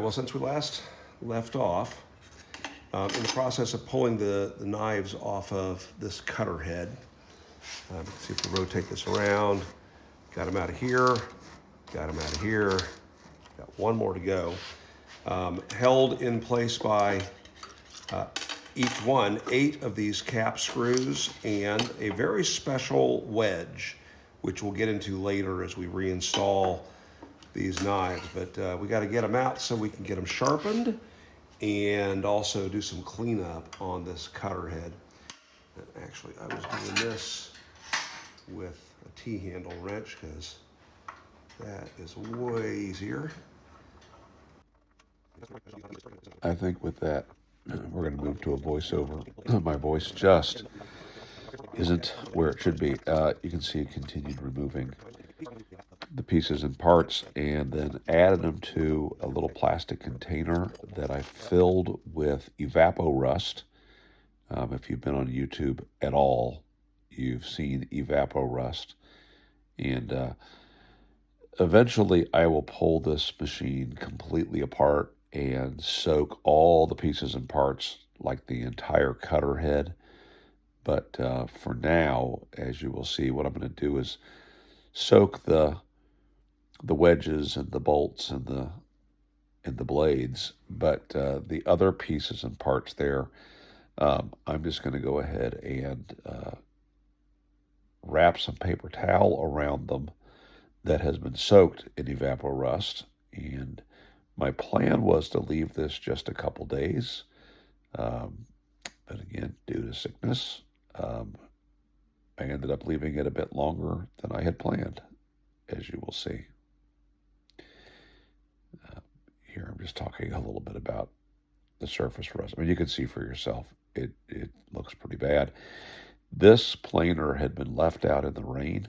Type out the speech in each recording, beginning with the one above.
well, since we last left off, in the process of pulling the knives off of this cutter head, see if we rotate this around, got them out of here, got them out of here, got one more to go. Held in place by each one 8 of these cap screws and a very special wedge, which we'll get into later as we reinstall these knives. But we got to get them out so we can get them sharpened and also do some cleanup on this cutter head. And actually, I was doing this with a T-handle wrench because that is way easier. I think with that, we're going to move to a voiceover. My voice just isn't where it should be. You can see it continued removing the pieces and parts and then added them to a little plastic container that I filled with Evapo-Rust. If you've been on YouTube at all, you've seen Evapo-Rust. And eventually I will pull this machine completely apart and soak all the pieces and parts, like the entire cutter head. But for now, as you will see, what I'm going to do is soak the wedges and the bolts and the blades, but the other pieces and parts there, I'm just going to go ahead and wrap some paper towel around them that has been soaked in Evapo-Rust. And my plan was to leave this just a couple days, but again, due to sickness, I ended up leaving it a bit longer than I had planned, as you will see. Here I'm just talking a little bit about the surface rust. I mean, you can see for yourself, it looks pretty bad. This planer had been left out in the rain,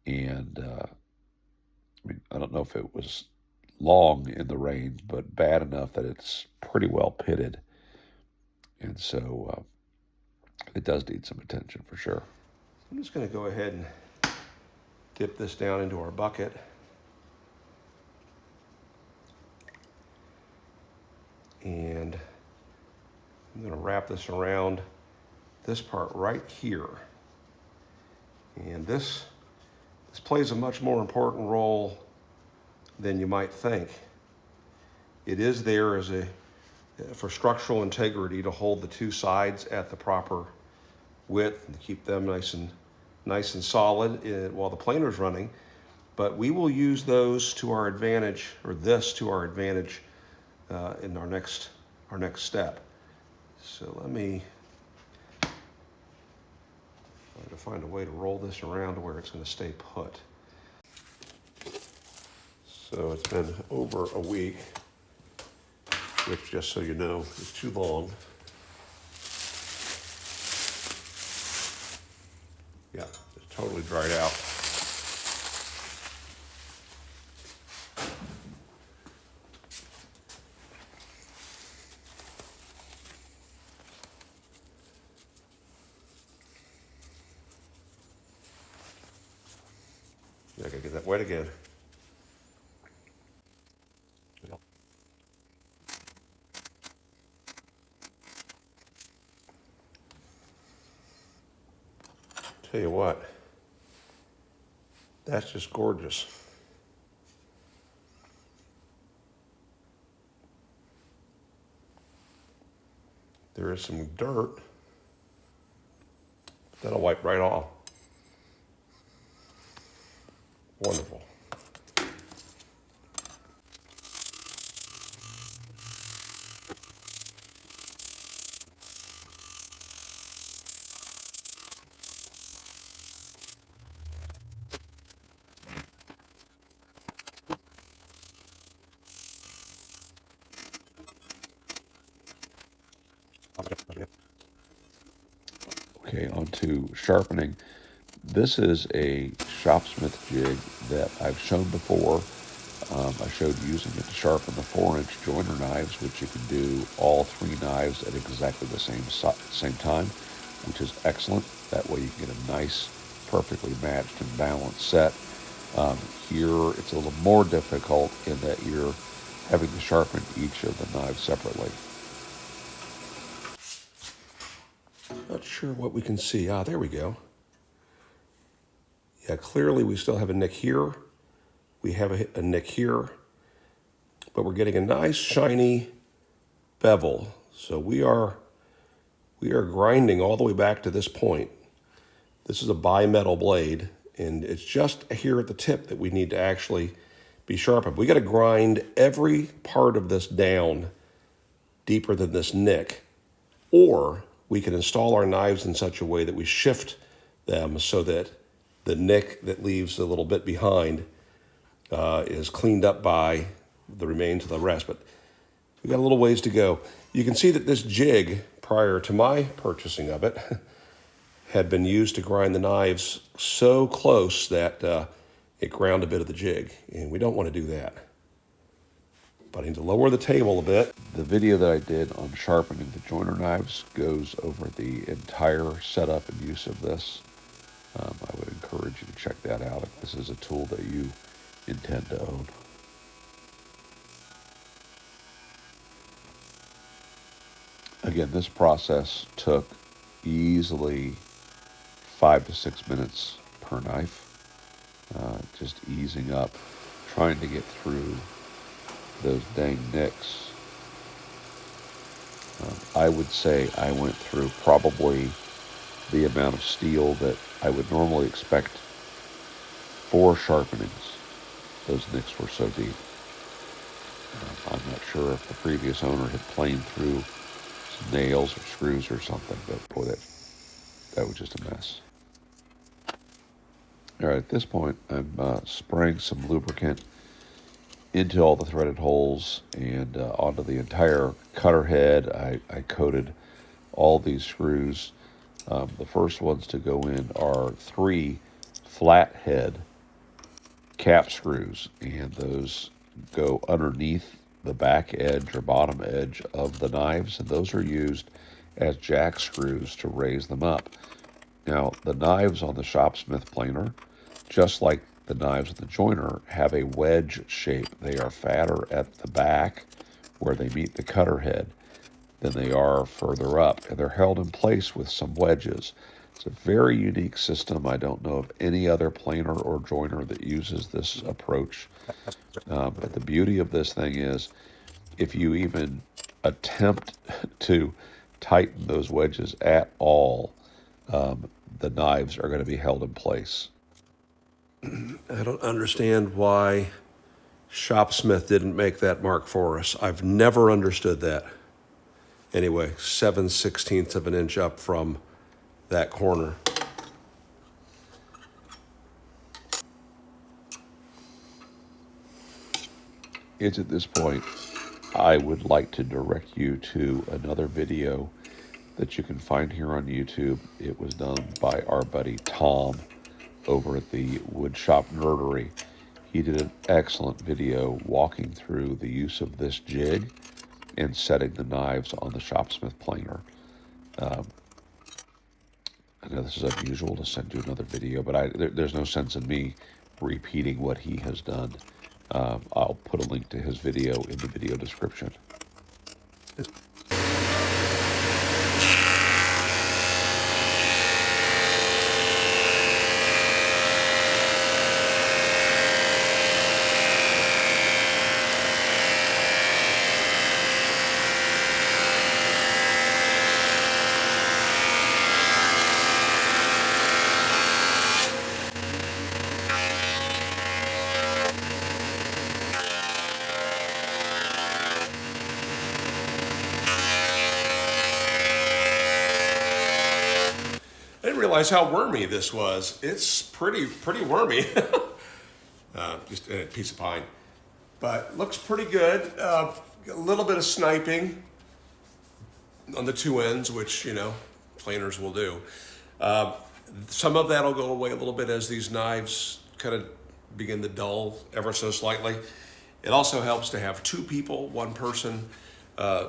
and I mean, I don't know if it was long in the rain, but bad enough that it's pretty well pitted. And so it does need some attention for sure. I'm just going to go ahead and dip this down into our bucket. And I'm going to wrap this around this part right here. And this plays a much more important role than you might think. It is there as for structural integrity to hold the two sides at the proper width and to keep them nice and solid while the planer is running. But we will use those to our advantage, or this to our advantage, in our next step. So let me try to find a way to roll this around to where it's going to stay put. So it's been over a week, which, just so you know, is too long. Yeah, it's totally dried out. I gotta get that wet again. Tell you what, that's just gorgeous. There is some dirt. That'll wipe right off. Wonderful. Okay, on to sharpening. This is a Shopsmith jig that I've shown before. I showed using it to sharpen the 4-inch joiner knives, which you can do all 3 knives at exactly the same time, which is excellent. That way you can get a nice, perfectly matched and balanced set. Here it's a little more difficult in that you're having to sharpen each of the knives separately. Not sure what we can see. Ah, there we go. Yeah, clearly we still have a nick here. We have a nick here, but we're getting a nice shiny bevel. So we are grinding all the way back to this point. This is a bimetal blade, and it's just here at the tip that we need to actually be sharpened. We got to grind every part of this down deeper than this nick, or we can install our knives in such a way that we shift them so that the nick that leaves a little bit behind is cleaned up by the remains of the rest. But we got a little ways to go. You can see that this jig, prior to my purchasing of it, had been used to grind the knives so close that it ground a bit of the jig, and we don't want to do that. But I need to lower the table a bit. The video that I did on sharpening the joiner knives goes over the entire setup and use of this. I would encourage you to check that out if this is a tool that you intend to own. Again, this process took easily 5 to 6 minutes per knife, just easing up, trying to get through those dang nicks. I would say I went through probably the amount of steel that I would normally expect for sharpenings. Those nicks were so deep. I'm not sure if the previous owner had planed through some nails or screws or something, but boy, that was just a mess. All right, at this point, I'm spraying some lubricant into all the threaded holes and onto the entire cutter head. I coated all these screws. The first ones to go in are 3 flathead cap screws, and those go underneath the back edge or bottom edge of the knives, and those are used as jack screws to raise them up. Now, the knives on the Shopsmith planer, just like the knives of the joiner, have a wedge shape. They are fatter at the back where they meet the cutter head than they are further up, and they're held in place with some wedges. It's a very unique system. I don't know of any other planer or joiner that uses this approach. But the beauty of this thing is, if you even attempt to tighten those wedges at all, the knives are going to be held in place. I don't understand why Shopsmith didn't make that mark for us. I've never understood that. Anyway, 7/16 of an inch up from that corner. It's at this point I would like to direct you to another video that you can find here on YouTube. It was done by our buddy Tom over at the Woodshop Nerdery. He did an excellent video walking through the use of this jig and setting the knives on the Shopsmith planer. I know this is unusual to send you another video, but there's no sense in me repeating what he has done. I'll put a link to his video in the video description. I didn't realize how wormy this was. It's pretty wormy. Just a piece of pine. But looks pretty good. A little bit of sniping on the 2 ends, which, planers will do. Some of that will go away a little bit as these knives kind of begin to dull ever so slightly. It also helps to have 2 people, one person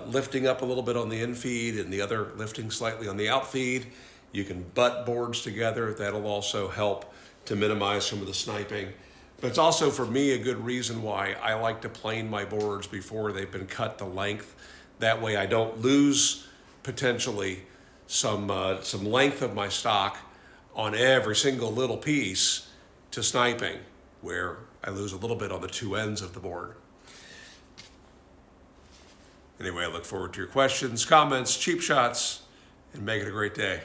lifting up a little bit on the infeed and the other lifting slightly on the outfeed. You can butt boards together. That'll also help to minimize some of the sniping. But it's also for me a good reason why I like to plane my boards before they've been cut to length. That way I don't lose potentially some length of my stock on every single little piece to sniping, where I lose a little bit on the two ends of the board. Anyway, I look forward to your questions, comments, cheap shots, and make it a great day.